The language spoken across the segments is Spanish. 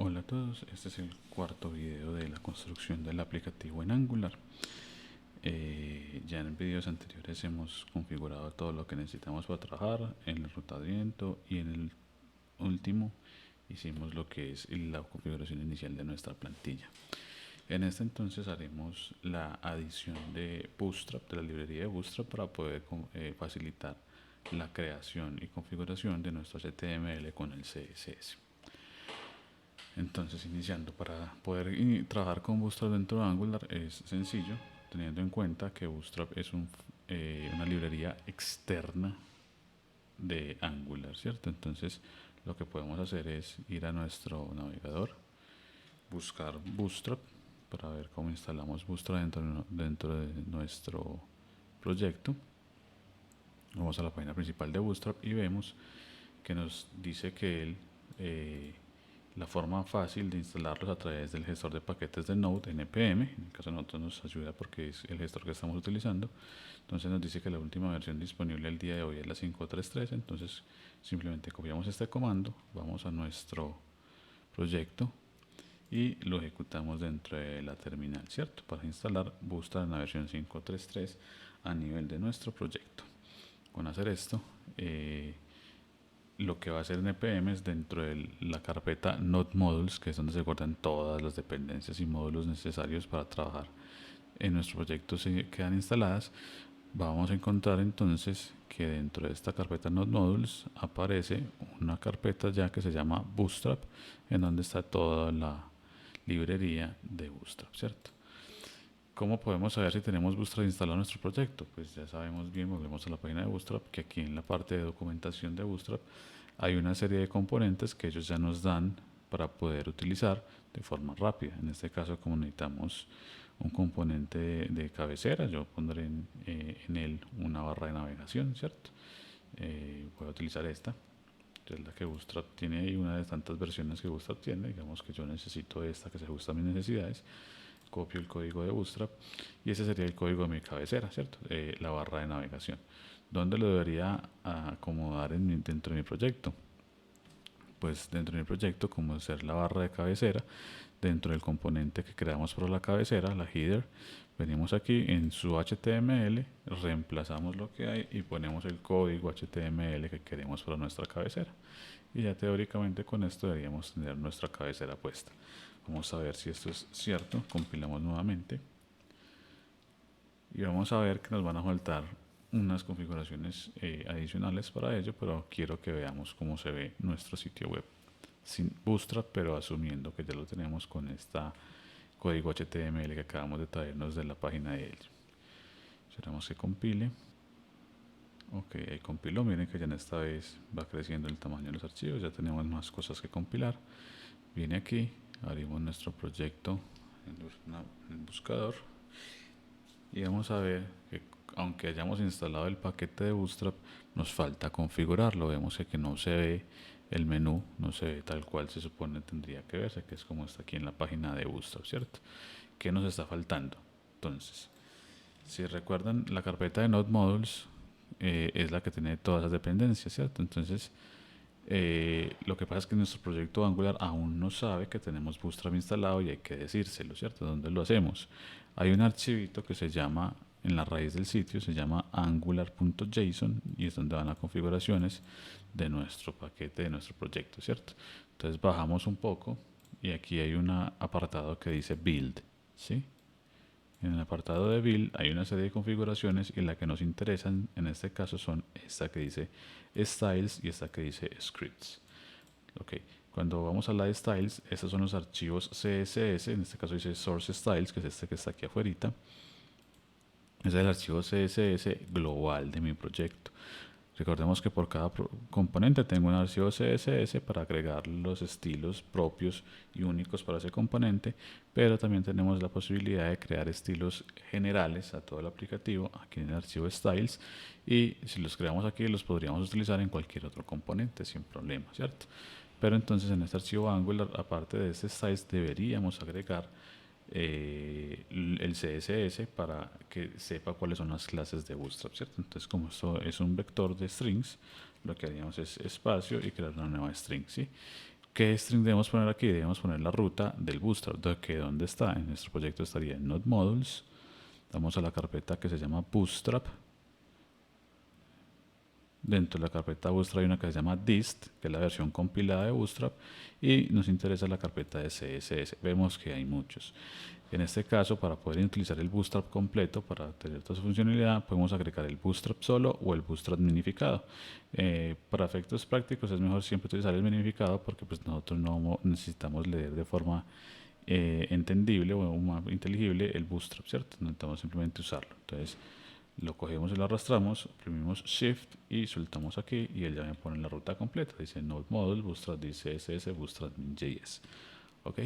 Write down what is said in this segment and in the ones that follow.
Hola a todos, este es el cuarto video de la construcción del aplicativo en Angular. Ya en vídeos anteriores hemos configurado todo lo que necesitamos para trabajar en el rotamiento, y en el último hicimos lo que es la configuración inicial de nuestra plantilla. En este entonces haremos la adición de Bootstrap, de la librería de Bootstrap, para poder facilitar la creación y configuración de nuestro HTML con el CSS. Entonces, iniciando, para poder trabajar con Bootstrap dentro de Angular es sencillo, teniendo en cuenta que Bootstrap es una librería externa de Angular, ¿cierto? Entonces, lo que podemos hacer es ir a nuestro navegador, buscar Bootstrap para ver cómo instalamos Bootstrap dentro de nuestro proyecto. Vamos a la página principal de Bootstrap y vemos que nos dice que la forma fácil de instalarlos a través del gestor de paquetes de Node, npm, en el caso de nosotros nos ayuda porque es el gestor que estamos utilizando. Entonces nos dice que la última versión disponible el día de hoy es la 5.3.3. Entonces simplemente copiamos este comando, vamos a nuestro proyecto y lo ejecutamos dentro de la terminal, ¿cierto? Para instalar Bootstrap en la versión 5.3.3 a nivel de nuestro proyecto. Con hacer esto, lo que va a hacer npm es dentro de la carpeta node modules, que es donde se guardan todas las dependencias y módulos necesarios para trabajar en nuestro proyecto, se quedan instaladas. Vamos a encontrar entonces que dentro de esta carpeta node modules aparece una carpeta ya que se llama Bootstrap, en donde está toda la librería de Bootstrap, ¿cierto? ¿Cómo podemos saber si tenemos Bootstrap instalado en nuestro proyecto? Pues ya sabemos bien, volvemos a la página de Bootstrap, que aquí en la parte de documentación de Bootstrap hay una serie de componentes que ellos ya nos dan para poder utilizar de forma rápida. En este caso, como necesitamos un componente de cabecera, yo pondré en él una barra de navegación, ¿cierto? Voy a utilizar esta, que es la que Bootstrap tiene, y una de tantas versiones que Bootstrap tiene. Digamos que yo necesito esta que se ajusta a mis necesidades. Copio el código de Bootstrap y ese sería el código de mi cabecera, ¿cierto? La barra de navegación. ¿Dónde lo debería acomodar dentro de mi proyecto? Pues dentro de mi proyecto, como ser la barra de cabecera, dentro del componente que creamos para la cabecera, la header, venimos aquí en su HTML, reemplazamos lo que hay y ponemos el código HTML que queremos para nuestra cabecera. Y ya teóricamente con esto deberíamos tener nuestra cabecera puesta. Vamos a ver si esto es cierto. Compilamos nuevamente y vamos a ver que nos van a faltar unas configuraciones adicionales para ello, pero quiero que veamos cómo se ve nuestro sitio web sin Bootstrap, pero asumiendo que ya lo tenemos con este código HTML que acabamos de traernos de la página de ellos. Esperamos que compile. Ok, ahí compiló. Miren que ya en esta vez va creciendo el tamaño de los archivos. Ya tenemos más cosas que compilar. Viene aquí, abrimos nuestro proyecto en el buscador y vamos a ver que aunque hayamos instalado el paquete de Bootstrap, nos falta configurarlo. Vemos que no se ve el menú, no se ve tal cual se supone tendría que verse, que es como está aquí en la página de Bootstrap, ¿cierto? ¿Qué nos está faltando? Entonces, si recuerdan, la carpeta de Node Modules es la que tiene todas las dependencias, ¿cierto? Entonces, lo que pasa es que nuestro proyecto Angular aún no sabe que tenemos Bootstrap instalado y hay que decírselo, ¿cierto? ¿Dónde lo hacemos? Hay un archivito que se llama, en la raíz del sitio, se llama angular.json y es donde van las configuraciones de nuestro paquete, de nuestro proyecto, ¿cierto? Entonces bajamos un poco y aquí hay un apartado que dice build, ¿sí? En el apartado de build hay una serie de configuraciones y la que nos interesan en este caso son esta que dice styles y esta que dice scripts. Okay. Cuando vamos a la de styles, estos son los archivos CSS, en este caso dice source styles, que es este que está aquí afuera. Ese es el archivo CSS global de mi proyecto. Recordemos que por cada componente tengo un archivo CSS para agregar los estilos propios y únicos para ese componente, pero también tenemos la posibilidad de crear estilos generales a todo el aplicativo aquí en el archivo styles, y si los creamos aquí los podríamos utilizar en cualquier otro componente sin problema, ¿cierto? Pero entonces en este archivo Angular, aparte de este styles, deberíamos agregar el CSS para que sepa cuáles son las clases de Bootstrap, ¿cierto? Entonces, como esto es un vector de strings, lo que haríamos es espacio y crear una nueva string, ¿sí? ¿Qué string debemos poner aquí? Debemos poner la ruta del Bootstrap, que dónde está. En nuestro proyecto estaría en Node Modules. Vamos a la carpeta que se llama Bootstrap. Dentro de la carpeta Bootstrap hay una que se llama dist, que es la versión compilada de Bootstrap, y nos interesa la carpeta de CSS. Vemos que hay muchos. En este caso, para poder utilizar el Bootstrap completo, para tener toda su funcionalidad, podemos agregar el Bootstrap solo o el Bootstrap minificado. Para efectos prácticos es mejor siempre utilizar el minificado porque pues nosotros no necesitamos leer de forma entendible o inteligible el Bootstrap, ¿cierto? Necesitamos simplemente usarlo. Entonces, lo cogemos y lo arrastramos, oprimimos Shift y soltamos aquí y él ya me pone la ruta completa. Dice Node Model, Bootstrap, dice CSS, Bootstrap JS. ¿Ok?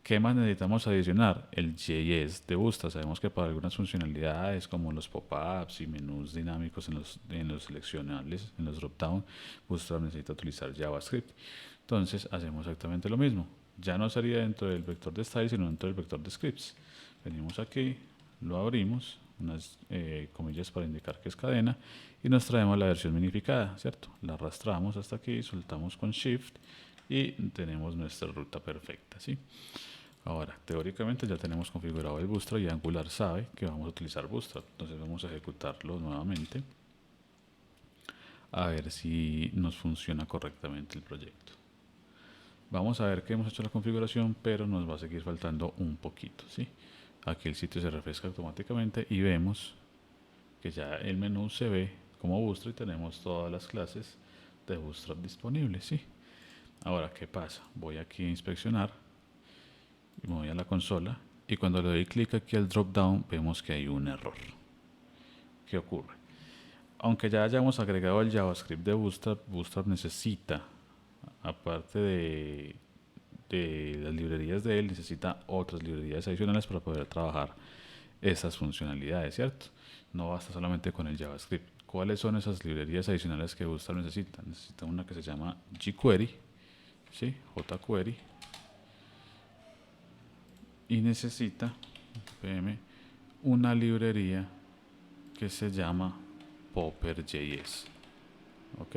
¿Qué más necesitamos adicionar? El JS de Bootstrap. Sabemos que para algunas funcionalidades como los pop-ups y menús dinámicos en los seleccionables, en los drop-down, Bootstrap necesita utilizar JavaScript. Entonces hacemos exactamente lo mismo. Ya no sería dentro del vector de style, sino dentro del vector de scripts. Venimos aquí, lo abrimos, unas comillas para indicar que es cadena, y nos traemos la versión minificada, ¿cierto? La arrastramos hasta aquí, soltamos con Shift y tenemos nuestra ruta perfecta, ¿sí? Ahora, teóricamente ya tenemos configurado el Bootstrap y Angular sabe que vamos a utilizar Bootstrap. Entonces vamos a ejecutarlo nuevamente a ver si nos funciona correctamente el proyecto. Vamos a ver que hemos hecho la configuración, pero nos va a seguir faltando un poquito, ¿sí? Aquí el sitio se refresca automáticamente y vemos que ya el menú se ve como Bootstrap y tenemos todas las clases de Bootstrap disponibles, ¿sí? Ahora, ¿qué pasa? Voy aquí a inspeccionar y me voy a la consola y cuando le doy clic aquí al drop down vemos que hay un error. ¿Qué ocurre? Aunque ya hayamos agregado el JavaScript de Bootstrap, Bootstrap necesita, aparte de las librerías de él, necesita otras librerías adicionales para poder trabajar esas funcionalidades, ¿cierto? No basta solamente con el JavaScript. ¿Cuáles son esas librerías adicionales que Bootstrap necesita? Necesita una que se llama jQuery, ¿sí? jQuery, y necesita una librería que se llama Popper.js. ¿Ok?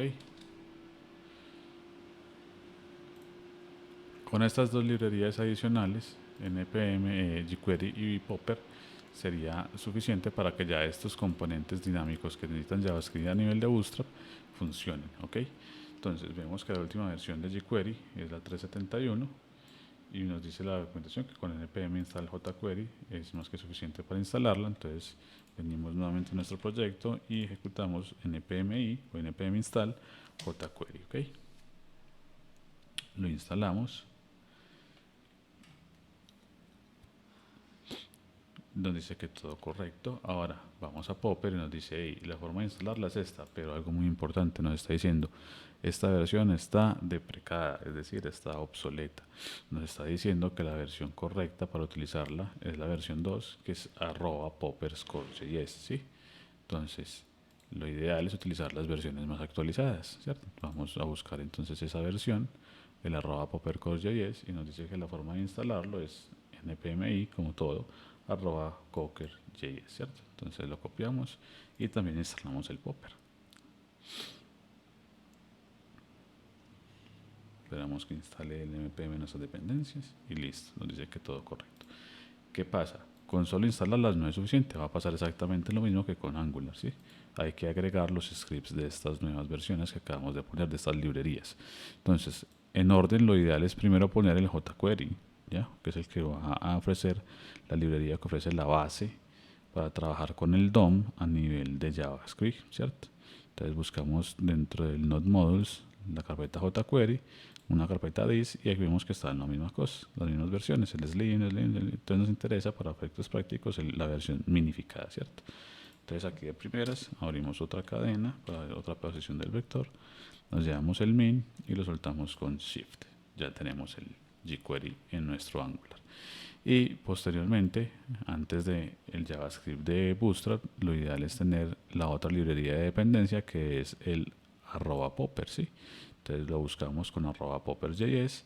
Con estas dos librerías adicionales, npm, jQuery y Popper, sería suficiente para que ya estos componentes dinámicos que necesitan JavaScript a nivel de Bootstrap funcionen. ¿Ok? Entonces vemos que la última versión de jQuery es la 3.71 y nos dice la documentación que con npm install jQuery es más que suficiente para instalarla. Entonces venimos nuevamente a nuestro proyecto y ejecutamos npmi o npm install jQuery. ¿Ok? Lo instalamos. Nos dice que todo correcto. Ahora vamos a Popper y nos dice, hey, la forma de instalarla es esta, pero algo muy importante nos está diciendo, esta versión está deprecada, es decir, está obsoleta. Nos está diciendo que la versión correcta para utilizarla es la versión 2, que es @popperscore.js, ¿sí? Entonces, lo ideal es utilizar las versiones más actualizadas, ¿cierto? Vamos a buscar entonces esa versión, el @poppercore.js, y nos dice que la forma de instalarlo es npmi, como todo, @cocker.js, ¿cierto? Entonces lo copiamos y también instalamos el Popper. Esperamos que instale el npm en nuestras dependencias y listo, nos dice que todo correcto. ¿Qué pasa? Con solo instalarlas no es suficiente, va a pasar exactamente lo mismo que con Angular, ¿sí? Hay que agregar los scripts de estas nuevas versiones que acabamos de poner, de estas librerías. Entonces, en orden, lo ideal es primero poner el jQuery, ¿ya? Que es el que va a ofrecer la librería que ofrece la base para trabajar con el DOM a nivel de JavaScript, ¿cierto? Entonces buscamos dentro del Node Modules la carpeta jQuery, una carpeta dis y aquí vemos que están las mismas cosas, las mismas versiones, el slim, entonces nos interesa para efectos prácticos la versión minificada, ¿cierto? Entonces aquí de primeras abrimos otra cadena para otra posición del vector, nos llevamos el min y lo soltamos con shift, ya tenemos el jQuery en nuestro Angular. Y posteriormente, antes de el JavaScript de Bootstrap, lo ideal es tener la otra librería de dependencia que es el @popper, ¿sí? Entonces lo buscamos con @popper.js,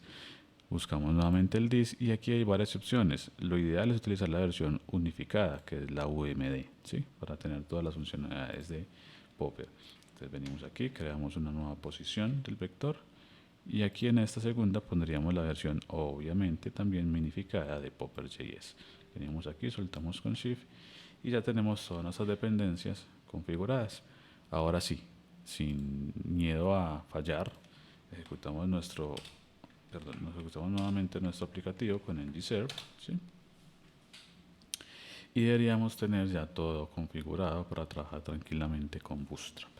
buscamos nuevamente el dis y aquí hay varias opciones. Lo ideal es utilizar la versión unificada, que es la UMD, ¿sí? Para tener todas las funcionalidades de Popper. Entonces venimos aquí, creamos una nueva posición del vector Y aquí en esta segunda pondríamos la versión obviamente también minificada de Popper.js. Tenemos aquí, soltamos con Shift y ya tenemos todas nuestras dependencias configuradas. Ahora sí, sin miedo a fallar, ejecutamos ejecutamos nuevamente nuestro aplicativo con ngserve, ¿sí? Y deberíamos tener ya todo configurado para trabajar tranquilamente con Bootstrap.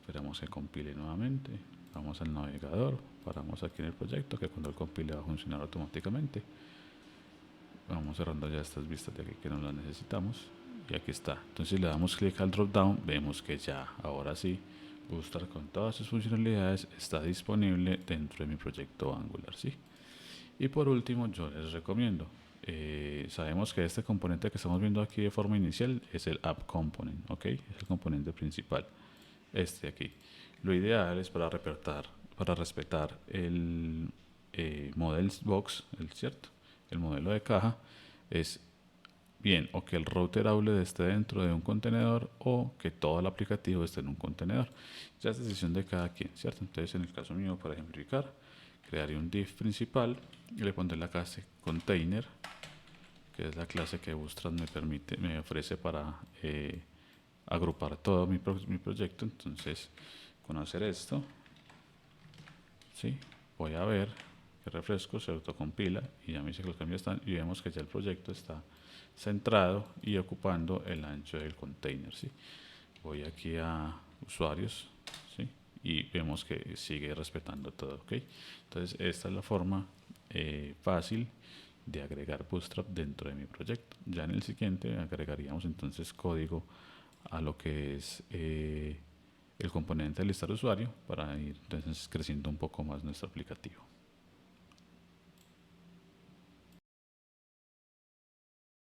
Esperamos que compile nuevamente. Vamos al navegador, paramos aquí en el proyecto, que cuando el compile va a funcionar automáticamente. Vamos cerrando ya estas vistas de aquí que no las necesitamos. Y aquí está. Entonces le damos clic al drop down, vemos que ya, ahora sí, Bootstrap con todas sus funcionalidades está disponible dentro de mi proyecto Angular, ¿sí? Y por último, yo les recomiendo, sabemos que este componente que estamos viendo aquí de forma inicial es el app component, ¿ok? Es el componente principal, este aquí. Lo ideal es para respetar el models box, ¿cierto? El modelo de caja, es bien o que el router hable esté dentro de un contenedor o que todo el aplicativo esté en un contenedor. Ya es decisión de cada quien, ¿cierto? Entonces en el caso mío, para ejemplificar, crearé un div principal y le pondré la clase container, que es la clase que Bootstrap me ofrece para agrupar todo mi proyecto. Entonces, con hacer esto, ¿sí? Voy a ver que refresco, se autocompila y ya me dice que los cambios están y vemos que ya el proyecto está centrado y ocupando el ancho del container, ¿sí? Voy aquí a usuarios, ¿sí? Y vemos que sigue respetando todo, ¿ok? Entonces esta es la forma fácil de agregar Bootstrap dentro de mi proyecto. Ya en el siguiente agregaríamos entonces código a lo que es el componente de listar usuario para ir entonces creciendo un poco más nuestro aplicativo.